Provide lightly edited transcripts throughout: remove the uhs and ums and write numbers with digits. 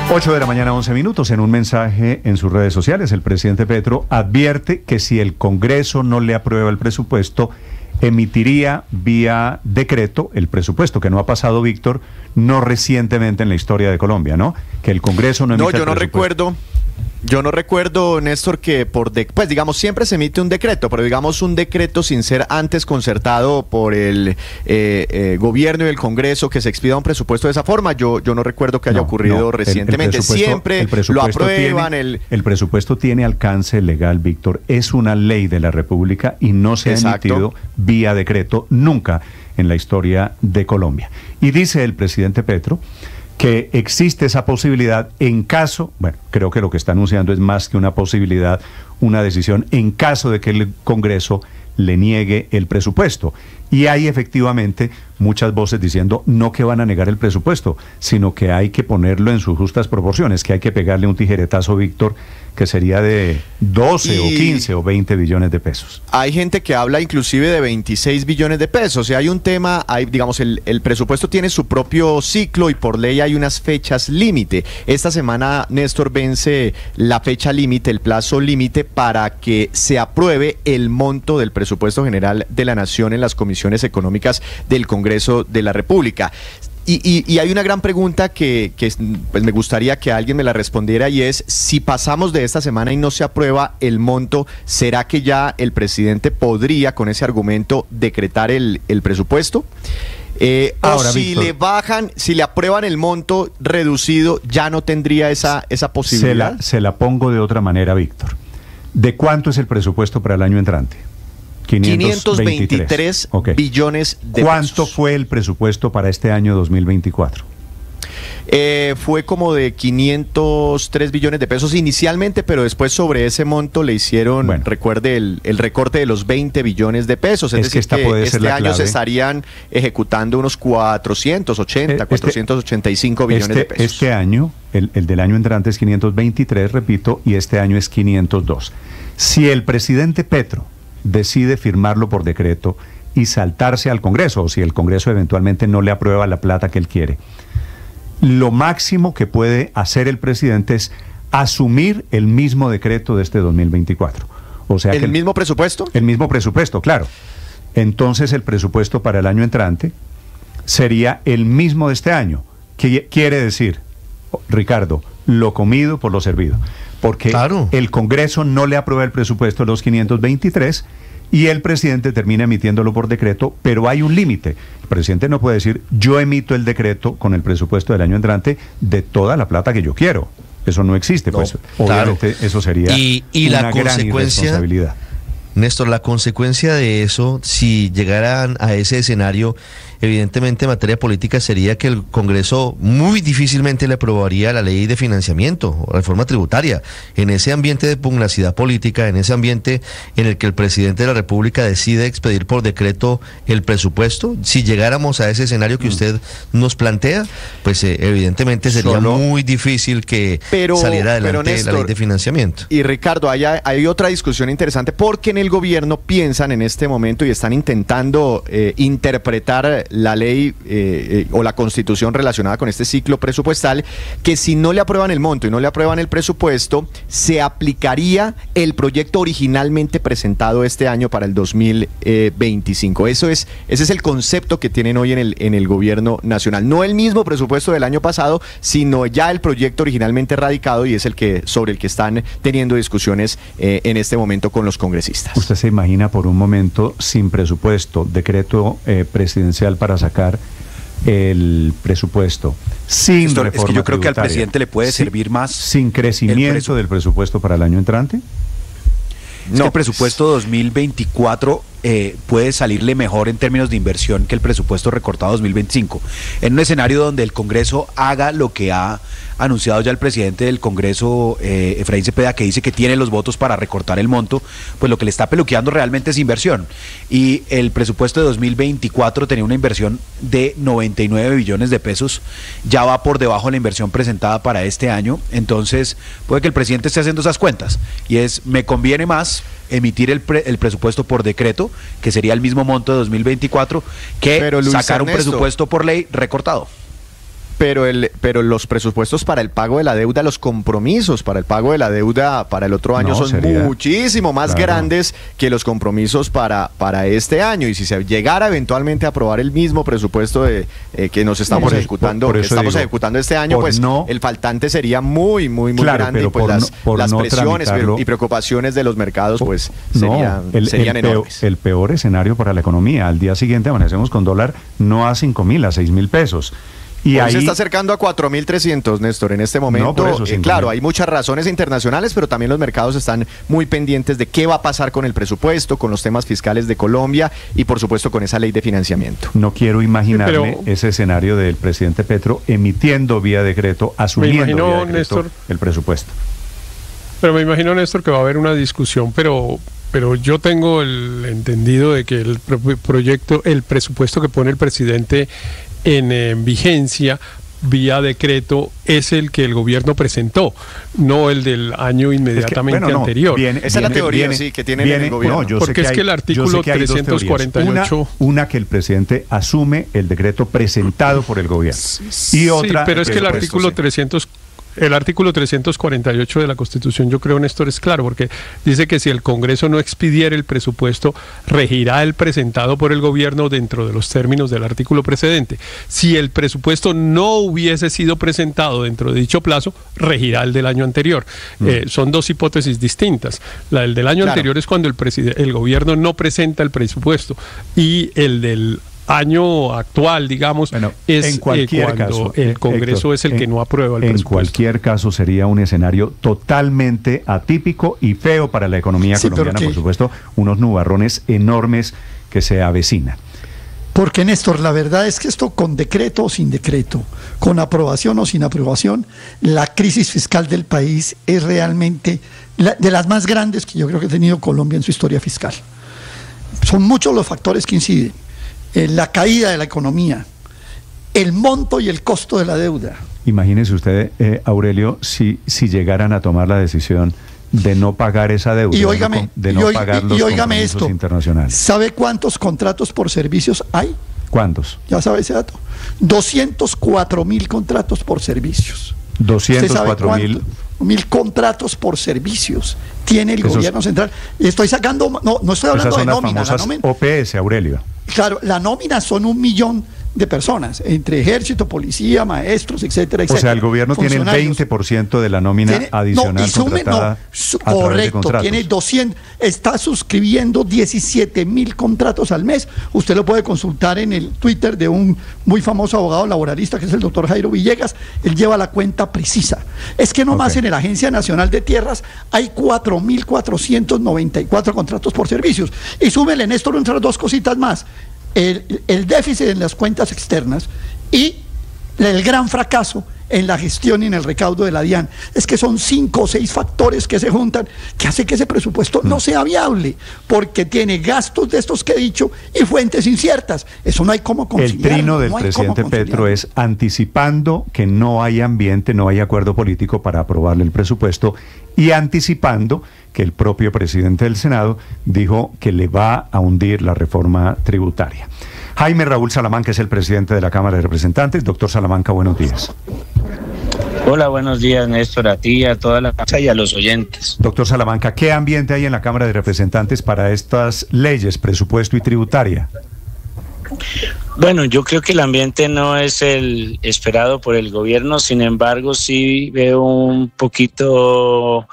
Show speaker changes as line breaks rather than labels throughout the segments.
8 de la mañana, 11 minutos. En un mensaje en sus redes sociales, el presidente Petro advierte que si el Congreso no le aprueba el presupuesto, emitiría vía decreto el presupuesto, que no ha pasado, Víctor, no recientemente en la historia de Colombia, ¿no? Que el Congreso no emita el presupuesto.
Yo no recuerdo, Néstor, que pues digamos, siempre se emite un decreto, pero digamos un decreto sin ser antes concertado por el gobierno y el Congreso, que se expida un presupuesto de esa forma. Yo no recuerdo que haya ocurrido recientemente. Siempre lo aprueban.
El presupuesto tiene alcance legal, Víctor. Es una ley de la República y no se ha emitido vía decreto nunca en la historia de Colombia. Y dice el presidente Petro que existe esa posibilidad en caso, bueno, creo que lo que está anunciando es más que una posibilidad, una decisión en caso de que el Congreso le niegue el presupuesto. Y hay efectivamente muchas voces diciendo no que van a negar el presupuesto, sino que hay que ponerlo en sus justas proporciones, que hay que pegarle un tijeretazo, Víctor, que sería de 12 o 15 o 20 billones de pesos.
Hay gente que habla inclusive de 26 billones de pesos. O sea, hay un tema, digamos, el presupuesto tiene su propio ciclo y por ley hay unas fechas límite. Esta semana, Néstor, vence la fecha límite, el plazo límite para que se apruebe el monto del presupuesto general de la Nación en las comisiones económicas del Congreso de la República. Y hay una gran pregunta que pues me gustaría que alguien me la respondiera, y es: si pasamos de esta semana y no se aprueba el monto, ¿será que ya el presidente podría con ese argumento decretar el presupuesto?
Ahora,
o si
Víctor,
si le aprueban el monto reducido, ya no tendría esa posibilidad.
Se la pongo de otra manera, Víctor. ¿De cuánto es el presupuesto para el año entrante?
523 billones de
¿Cuánto
pesos.
fue el presupuesto para este año 2024?
Fue como de 503 billones de pesos inicialmente, pero después sobre ese monto le hicieron, recuerde, el recorte de los 20 billones de pesos. Es decir, que este año se estarían ejecutando unos 485 billones de pesos.
Este año, el del año entrante es 523, repito, y este año es 502. Si el presidente Petro decide firmarlo por decreto y saltarse al Congreso, o si el Congreso eventualmente no le aprueba la plata que él quiere, lo máximo que puede hacer el presidente es asumir el mismo decreto de este 2024. O sea,
¿El mismo presupuesto?
El mismo presupuesto, claro. Entonces el presupuesto para el año entrante sería el mismo de este año. ¿Qué quiere decir, Ricardo? Lo comido por lo servido. Porque el Congreso no le aprueba el presupuesto de los 523 y el presidente termina emitiéndolo por decreto, pero hay un límite. El presidente no puede decir: yo emito el decreto con el presupuesto del año entrante de toda la plata que yo quiero. Eso no existe, pues obviamente eso sería una gran irresponsabilidad.
Néstor, la consecuencia de eso, si llegaran a ese escenario, evidentemente en materia política, sería que el Congreso muy difícilmente le aprobaría la ley de financiamiento o reforma tributaria. En ese ambiente de pugnacidad política, en ese ambiente en el que el presidente de la República decide expedir por decreto el presupuesto, si llegáramos a ese escenario que usted nos plantea, pues evidentemente sería muy difícil que saliera adelante, Néstor, la ley de financiamiento.
Y Ricardo, hay otra discusión interesante, porque en el gobierno piensan en este momento y están intentando interpretar la ley o la constitución relacionada con este ciclo presupuestal, que si no le aprueban el monto y no le aprueban el presupuesto, se aplicaría el proyecto originalmente presentado este año para el 2025. Ese es el concepto que tienen hoy en el gobierno nacional. No el mismo presupuesto del año pasado, sino ya el proyecto originalmente radicado, y es sobre el que están teniendo discusiones en este momento con los congresistas.
¿Usted se imagina por un momento sin presupuesto, decreto presidencial para sacar el presupuesto, sin reforma
es que yo creo
tributaria,
que al presidente le puede servir más
sin crecimiento del presupuesto para el año entrante?
Es que el presupuesto 2024 puede salirle mejor en términos de inversión que el presupuesto recortado 2025. En un escenario donde el Congreso haga lo que ha anunciado ya el presidente del Congreso, Efraín Cepeda, que dice que tiene los votos para recortar el monto, pues lo que le está peluqueando realmente es inversión. Y el presupuesto de 2024 tenía una inversión de 99 billones de pesos, ya va por debajo de la inversión presentada para este año. Entonces puede que el presidente esté haciendo esas cuentas, y me conviene más emitir el presupuesto por decreto, que sería el mismo monto de 2024, que sacar un presupuesto por ley recortado.
pero los presupuestos para el pago de la deuda, los compromisos para el pago de la deuda para el otro año son muchísimo más grandes que los compromisos para este año. Y si se llegara eventualmente a aprobar el mismo presupuesto que nos estamos ejecutando este año, pues el faltante sería muy grande, y pues las presiones y preocupaciones de los mercados pues serían enormes.
El peor escenario para la economía. Al día siguiente amanecemos con dólar no a 5.000, a 6.000 pesos. Y ahí
se está acercando a 4.300, Néstor, en este momento. Claro, hay muchas razones internacionales, pero también los mercados están muy pendientes de qué va a pasar con el presupuesto, con los temas fiscales de Colombia y, por supuesto, con esa ley de financiamiento.
No quiero imaginarme ese escenario del presidente Petro emitiendo vía decreto, asumiendo vía decreto, Néstor, el presupuesto.
Pero me imagino, Néstor, que va a haber una discusión, pero yo tengo el entendido de que el presupuesto que pone el presidente en vigencia vía decreto es el que el gobierno presentó, no el del año inmediatamente anterior.
Esa es la teoría que tiene el gobierno.
Porque es que el artículo 348...
Una que el presidente asume el decreto presentado por el gobierno. Y otra...
Sí, pero es que el artículo 348 de la Constitución, yo creo, Néstor, es claro, porque dice que si el Congreso no expidiera el presupuesto, regirá el presentado por el gobierno dentro de los términos del artículo precedente. Si el presupuesto no hubiese sido presentado dentro de dicho plazo, regirá el del año anterior. Son dos hipótesis distintas. La del año anterior es cuando el gobierno no presenta el presupuesto, y el del año actual, digamos, es cuando caso, el Congreso es el que no aprueba el presupuesto.
En cualquier caso sería un escenario totalmente atípico y feo para la economía colombiana, por supuesto, unos nubarrones enormes que se avecinan.
Porque, Néstor, la verdad es que esto, con decreto o sin decreto, con aprobación o sin aprobación, la crisis fiscal del país es realmente de las más grandes que yo creo que ha tenido Colombia en su historia fiscal. Son muchos los factores que inciden. La caída de la economía, el monto y el costo de la deuda.
Imagínese usted, Aurelio, si llegaran a tomar la decisión de no pagar esa deuda, de no pagar los compromisos internacionales.
¿Sabe cuántos contratos por servicios hay?
¿Cuántos?
¿Ya sabe ese dato? 204.000 contratos por servicios.
204.000
contratos por servicios tiene el gobierno central. Estoy sacando, no estoy hablando de nómina.
Esas son las famosas OPS, Aurelio.
Claro, la nómina son 1 millón de personas, entre ejército, policía, maestros, etcétera, etcétera.
O sea, el gobierno tiene el 20% de la nómina adicional contratada a través de contratos.
Tiene 200, está suscribiendo 17.000 contratos al mes. Usted lo puede consultar en el Twitter de un muy famoso abogado laboralista, que es el doctor Jairo Villegas. Él lleva la cuenta precisa. Es que nomás en la Agencia Nacional de Tierras hay 4.494 contratos por servicios. Y súmele, Néstor, entre dos cositas más. El déficit en las cuentas externas y el gran fracaso en la gestión y en el recaudo de la DIAN. Es que son 5 o 6 factores que se juntan que hace que ese presupuesto no sea viable, porque tiene gastos de estos que he dicho y fuentes inciertas. Eso no hay cómo conciliar.
El trino del presidente Petro es anticipando que no hay ambiente, no hay acuerdo político para aprobarle el presupuesto, y anticipando que el propio presidente del Senado dijo que le va a hundir la reforma tributaria. Jaime Raúl Salamanca es el presidente de la Cámara de Representantes. Doctor Salamanca, buenos días.
Hola, buenos días, Néstor, a ti, a toda la casa y a los oyentes.
Doctor Salamanca, ¿qué ambiente hay en la Cámara de Representantes para estas leyes, presupuesto y tributaria?
Bueno, yo creo que el ambiente no es el esperado por el gobierno, sin embargo, sí veo un poquito,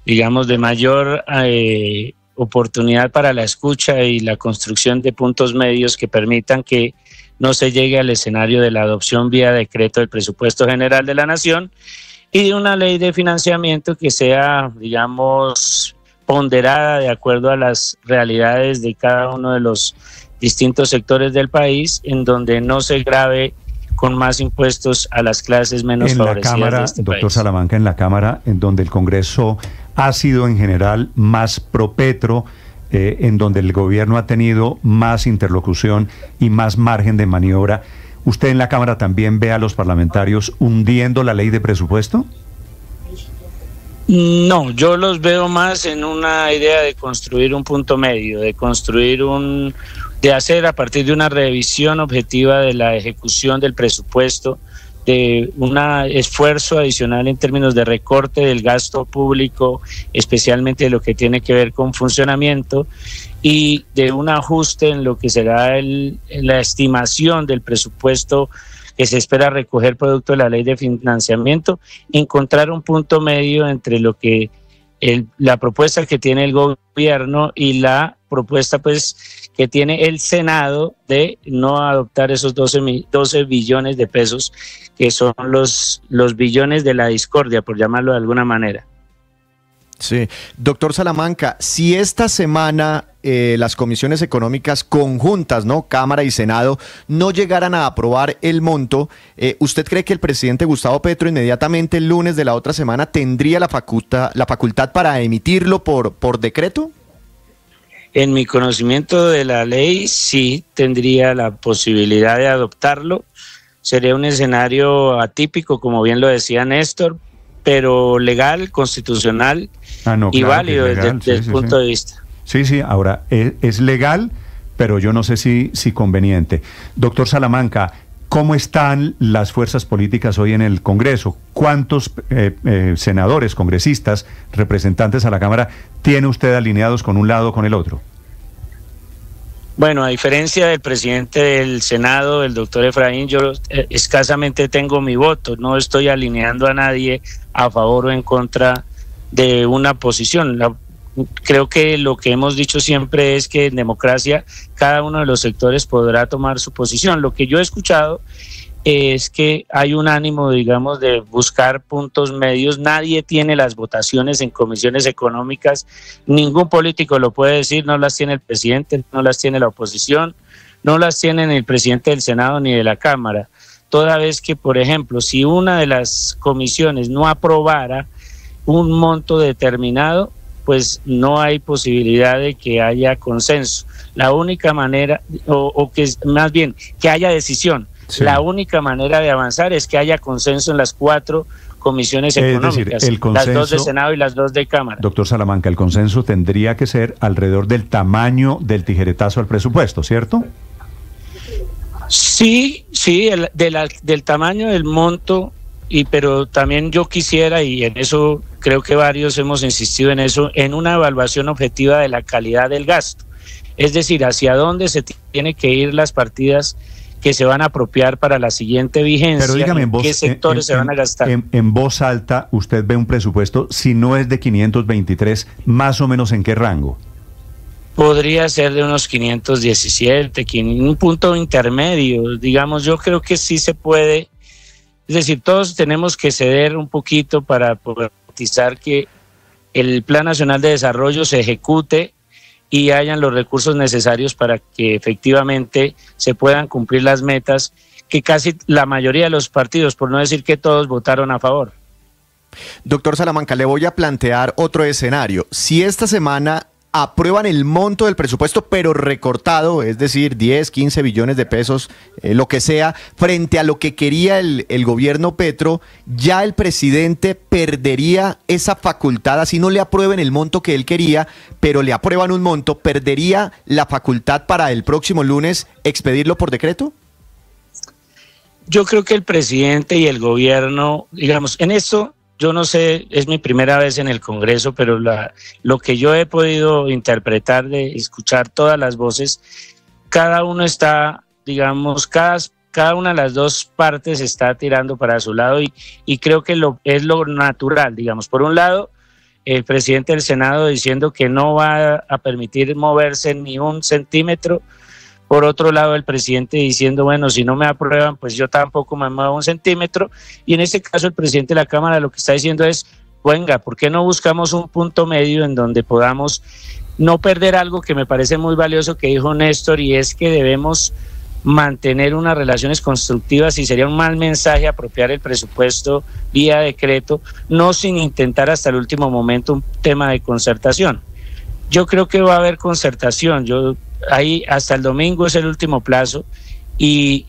digamos, de mayor oportunidad para la escucha y la construcción de puntos medios que permitan que no se llegue al escenario de la adopción vía decreto del presupuesto general de la nación y de una ley de financiamiento que sea, digamos, ponderada de acuerdo a las realidades de cada uno de los distintos sectores del país, en donde no se grave con más impuestos a las clases menos favorecidas
en la Cámara,
de este
doctor
país.
Salamanca, en la Cámara, en donde el Congreso ha sido en general más pro Petro, en donde el gobierno ha tenido más interlocución y más margen de maniobra, ¿usted en la Cámara también ve a los parlamentarios hundiendo la ley de presupuesto?
No, yo los veo más en una idea de construir un punto medio, de hacer a partir de una revisión objetiva de la ejecución del presupuesto, un esfuerzo adicional en términos de recorte del gasto público, especialmente de lo que tiene que ver con funcionamiento, y de un ajuste en lo que será la estimación del presupuesto que se espera recoger producto de la ley de financiamiento, encontrar un punto medio entre lo que la propuesta que tiene el gobierno y la propuesta pues que tiene el Senado de no adoptar esos 12 billones de pesos, que son los billones de la discordia, por llamarlo de alguna manera.
Sí, doctor Salamanca, si esta semana las comisiones económicas conjuntas, ¿no?, Cámara y Senado, no llegaran a aprobar el monto, ¿usted cree que el presidente Gustavo Petro inmediatamente el lunes de la otra semana tendría la facultad para emitirlo por decreto?
En mi conocimiento de la ley, sí tendría la posibilidad de adoptarlo. Sería un escenario atípico, como bien lo decía Néstor, pero legal, constitucional y válido desde el punto de vista.
Sí, ahora es legal, pero yo no sé si conveniente. Doctor Salamanca, ¿cómo están las fuerzas políticas hoy en el Congreso? ¿Cuántos senadores, congresistas, representantes a la Cámara tiene usted alineados con un lado o con el otro?
Bueno, a diferencia del presidente del Senado, el doctor Efraín, yo escasamente tengo mi voto, no estoy alineando a nadie a favor o en contra de una posición. Creo que lo que hemos dicho siempre es que en democracia cada uno de los sectores podrá tomar su posición. Lo que yo he escuchado es que hay un ánimo, digamos, de buscar puntos medios. Nadie tiene las votaciones en comisiones económicas, ningún político lo puede decir, no las tiene el presidente, no las tiene la oposición, no las tiene ni el presidente del Senado ni de la Cámara. Toda vez que, por ejemplo, si una de las comisiones no aprobara un monto determinado, pues no hay posibilidad de que haya consenso. La única manera, o que más bien, que haya decisión. Sí. La única manera de avanzar es que haya consenso en las 4 comisiones económicas,
el consenso,
las 2 de Senado y las 2 de Cámara.
Doctor Salamanca, el consenso tendría que ser alrededor del tamaño del tijeretazo al presupuesto, ¿cierto?
Sí, del tamaño del monto, pero también yo quisiera, y en eso creo que varios hemos insistido en eso, en una evaluación objetiva de la calidad del gasto. Es decir, hacia dónde se tiene que ir las partidas que se van a apropiar para la siguiente vigencia.
Pero dígame, en
qué sectores se van a gastar.
En voz alta, usted ve un presupuesto, si no es de 523, más o menos ¿en qué rango?
Podría ser de unos 517, un punto intermedio, digamos. Yo creo que sí se puede. Es decir, todos tenemos que ceder un poquito para poder garantizar que el Plan Nacional de Desarrollo se ejecute y hayan los recursos necesarios para que efectivamente se puedan cumplir las metas que casi la mayoría de los partidos, por no decir que todos, votaron a favor.
Doctor Salamanca, le voy a plantear otro escenario. Si esta semana aprueban el monto del presupuesto, pero recortado, es decir, 10, 15 billones de pesos, lo que sea, frente a lo que quería el gobierno Petro, ya el presidente perdería esa facultad, así no le aprueben el monto que él quería, pero le aprueban un monto, ¿perdería la facultad para el próximo lunes expedirlo por decreto?
Yo creo que el presidente y el gobierno, digamos, en esto, yo no sé, es mi primera vez en el Congreso, pero lo que yo he podido interpretar, de escuchar todas las voces, cada uno está, digamos, cada una de las dos partes está tirando para su lado y creo que es lo natural, digamos. Por un lado, el presidente del Senado diciendo que no va a permitir moverse ni un centímetro. Por otro lado, el presidente diciendo, bueno, si no me aprueban, pues yo tampoco me muevo un centímetro. Y en este caso, el presidente de la Cámara lo que está diciendo es, venga, ¿por qué no buscamos un punto medio en donde podamos no perder algo que me parece muy valioso que dijo Néstor, y es que debemos mantener unas relaciones constructivas, y sería un mal mensaje apropiar el presupuesto vía decreto, no sin intentar hasta el último momento un tema de concertación? Yo creo que va a haber concertación. Ahí hasta el domingo es el último plazo y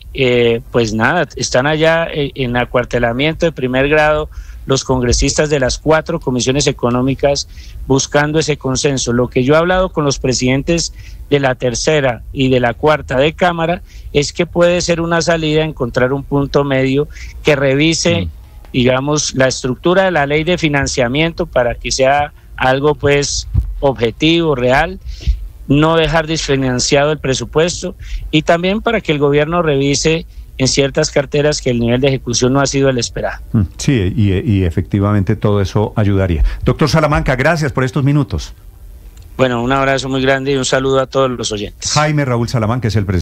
pues nada, están allá en acuartelamiento de primer grado los congresistas de las 4 comisiones económicas buscando ese consenso. Lo que yo he hablado con los presidentes de la tercera y de la cuarta de Cámara es que puede ser una salida encontrar un punto medio que revise, digamos, la estructura de la ley de financiamiento para que sea algo pues objetivo, real, no dejar desfinanciado el presupuesto y también para que el gobierno revise en ciertas carteras que el nivel de ejecución no ha sido el esperado.
Sí, y efectivamente todo eso ayudaría. Doctor Salamanca, gracias por estos minutos.
Bueno, un abrazo muy grande y un saludo a todos los oyentes.
Jaime Raúl Salamanca es el presidente.